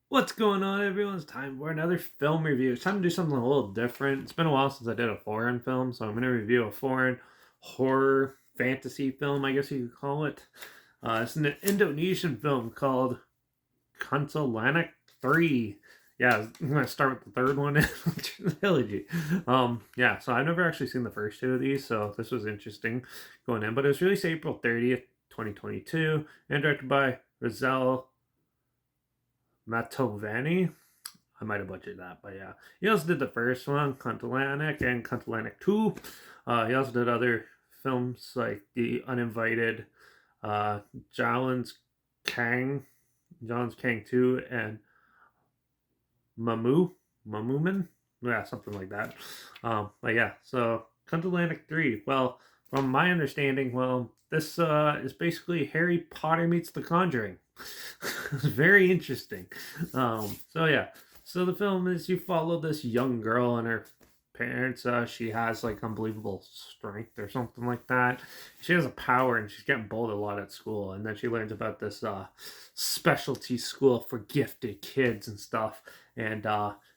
What's going on, everyone? It's time for another film review. It's time to do something a little different. It's been a while since I did a foreign film, so I'm going to review a foreign horror fantasy film, I guess you could call it. It's an Indonesian film called Kuntilanak 3. Yeah, I'm going to start with the third one in the trilogy. Yeah, so I've never actually seen the first two of these, so this was interesting going in. But it was released April 30th, 2022, and directed by Rizal Matovani. I might have butchered that, but yeah. He also did the first one, Kuntilanak, and Kuntilanak 2. He also did other films like The Uninvited, uh, Jalen's Kang, John's Kang 2, and Mamu, Mamuman? Yeah, something like that. But yeah, so Kuntilanak 3. Well, from my understanding, this is basically Harry Potter meets The Conjuring. It's very interesting. So yeah, so the film is you follow this young girl and her parents. She has like unbelievable strength or something like that. She has a power and she's getting bullied a lot at school. And then she learns about this specialty school for gifted kids and stuff. And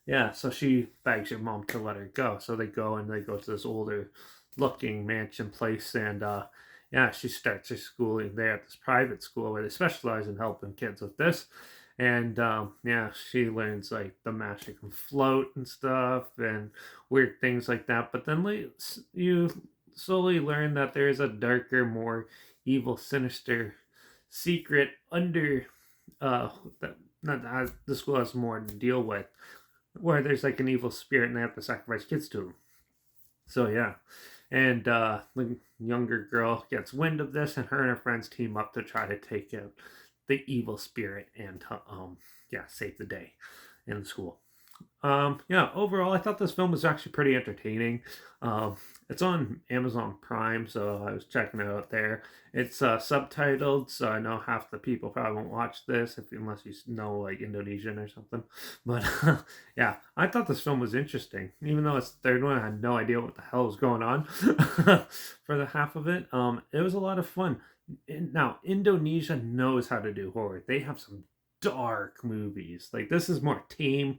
yeah, so she begs her mom to let her go. So they go and they go to this older looking mansion place and yeah, she starts her schooling there at this private school where they specialize in helping kids with this. And yeah, she learns like the magic can float and stuff and weird things like that. But then you slowly learn that there is a darker, more evil, sinister secret under that not the school has more to deal with, where there's like an evil spirit and they have to sacrifice kids to him. So yeah, and the younger girl gets wind of this, and her and her friends team up to try to take out the evil spirit and yeah, save the day in the school. Yeah, overall, I thought this film was actually pretty entertaining. Um, it's on Amazon Prime, so I was checking it out there. It's subtitled, so I know half the people probably won't watch this unless you know like Indonesian or something. But yeah, I thought this film was interesting, even though it's the third one. I had no idea what the hell was going on for the half of it. It was a lot of fun. Now, Indonesia knows how to do horror. They have some dark movies. Like this is more tame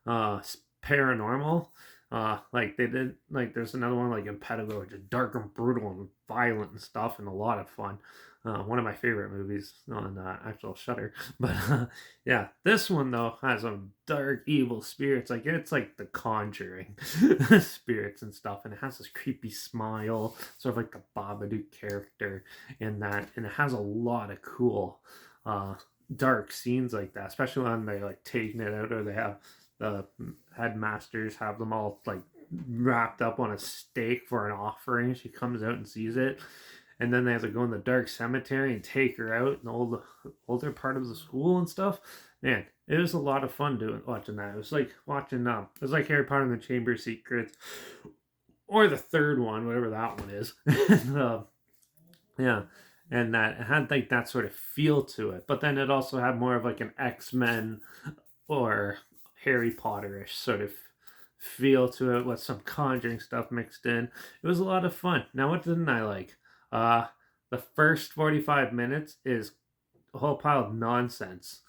uh paranormal. Like they did like there's another one like Impetigo, which is dark and brutal and violent and stuff and a lot of fun. One of my favorite movies on actual Shutter. But yeah, this one though has some dark evil spirits. Like it's like the Conjuring spirits and stuff, and it has this creepy smile, sort of like the Babadook character in that, and it has a lot of cool uh dark scenes like that, especially when they're like taking it out or they have the headmasters have them all like wrapped up on a stake for an offering. She comes out and sees it, and then they have to go in the dark cemetery and take her out in all the older part of the school and stuff. Man, it was a lot of fun doing watching that. It was like watching it was like Harry Potter and the Chamber of Secrets, or the third one, whatever that one is. And, yeah, and that it had like that sort of feel to it, but then it also had more of like an X-Men or Harry Potterish sort of feel to it with some Conjuring stuff mixed in. It was a lot of fun. Now, what didn't I like? Uh, the first 45 minutes is a whole pile of nonsense.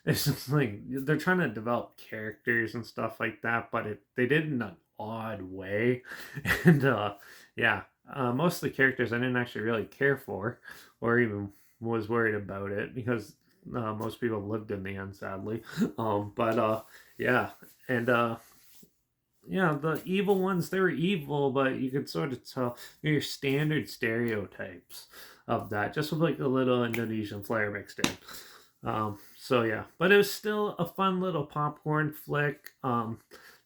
It's just like they're trying to develop characters and stuff like that, but they did it in an odd way. And yeah, most of the characters I didn't actually really care for, or even was worried about it because most people lived in the end, sadly. But yeah, and yeah, the evil ones, they were evil, but you could sort of tell your standard stereotypes of that, just with like a little Indonesian flair mixed in. So yeah, but it was still a fun little popcorn flick.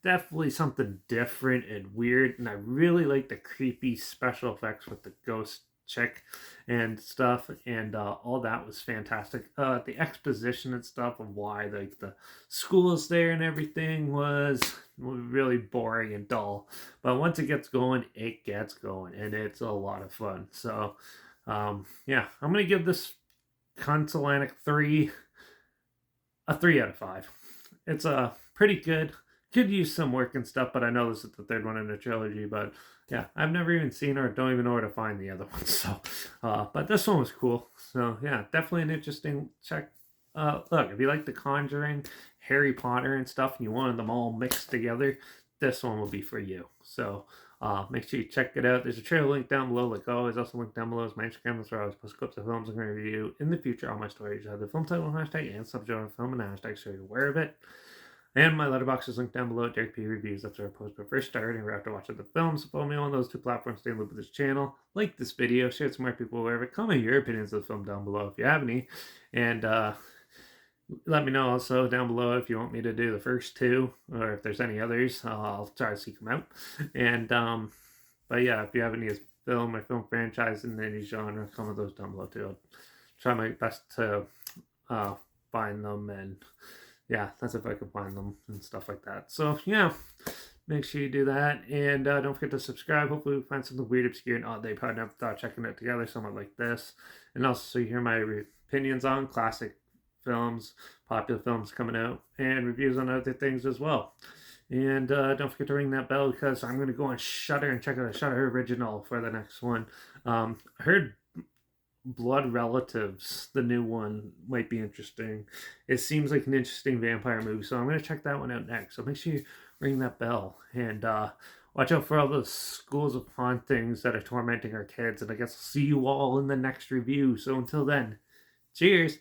Definitely something different and weird, and I really like the creepy special effects with the ghost chick and stuff, and all that was fantastic. The exposition and stuff of why like the school is there and everything was really boring and dull, but once it gets going, and it's a lot of fun. So yeah, I'm gonna give this Consolanic 3 a 3 out of 5. It's pretty good. Could use some work and stuff, but I know this is the third one in the trilogy. But yeah, I've never even seen or don't even know where to find the other ones. So, but this one was cool. So yeah, definitely an interesting check. look, if you like The Conjuring, Harry Potter, and stuff, and you wanted them all mixed together, this one will be for you. So make sure you check it out. There's a trailer link down below, like always. Also, link down below is my Instagram. That's where I always post clips of films I'm going to review in the future. All my stories have the film title and hashtag and subgenre film and hashtag, so you're aware of it. And my Letterbox is linked down below at Derek P Reviews. That's where I post my first start and after watching the film. So follow me on those two platforms. Stay in loop with this channel. Like this video. Share it to more people aware of it. Comment your opinions of the film down below if you have any. And let me know also down below if you want me to do the first two or if there's any others. I'll try to seek them out. And but yeah, if you have any film or film franchise in any genre, comment those down below too. I'll try my best to find them, and yeah, that's if I can find them and stuff like that. So yeah, make sure you do that, and don't forget to subscribe. Hopefully we find something weird, obscure, and odd that you probably never thought checking it together, somewhat like this. And also so you hear my opinions on classic films, popular films coming out, and reviews on other things as well. And don't forget to ring that bell, because I'm going to go on Shudder and check out a Shudder original for the next one. I heard Blood Relatives, the new one, might be interesting. It seems like an interesting vampire movie, so I'm going to check that one out next. So make sure you ring that bell, and watch out for all those schools of hauntings that are tormenting our kids. And I guess I'll see you all in the next review. So until then, cheers!